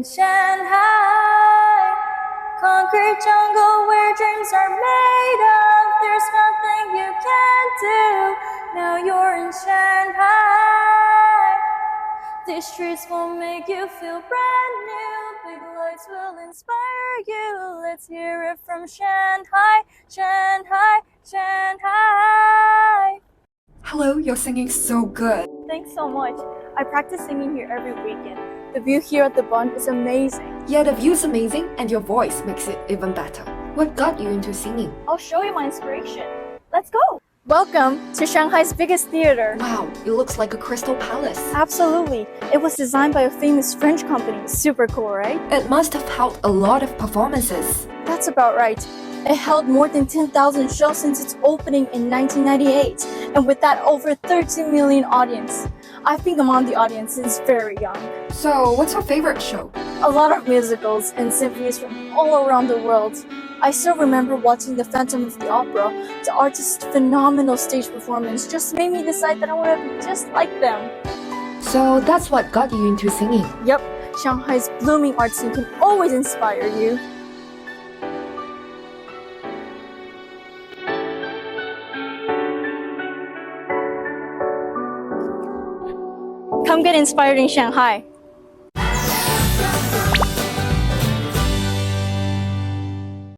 Shanghai, concrete jungle where dreams are made of. There's nothing you can't do. Now you're in Shanghai. These streets will make you feel brand new. Big lights will inspire you. Let's hear it from Shanghai, Shanghai, Shanghai. Hello, you're singing so good. Thanks so much. I practice singing here every weekend. The view here at the Bund is amazing. Yeah, the view's amazing and your voice makes it even better. What got you into singing? I'll show you my inspiration. Let's go! Welcome to Shanghai's biggest theater. Wow, it looks like a crystal palace. Absolutely. It was designed by a famous French company. Super cool, right? It must have held a lot of performances. That's about right. It held more than 10,000 shows since its opening in 1998, and with that over 13 million audience. I've been among the audience since very young. So, what's your favorite show? A lot of musicals and symphonies from all around the world. I still remember watching The Phantom of the Opera. The artist's phenomenal stage performance just made me decide that I want to be just like them. So, that's what got you into singing? Yep, Shanghai's blooming art scene can always inspire you. Come get inspired in Shanghai.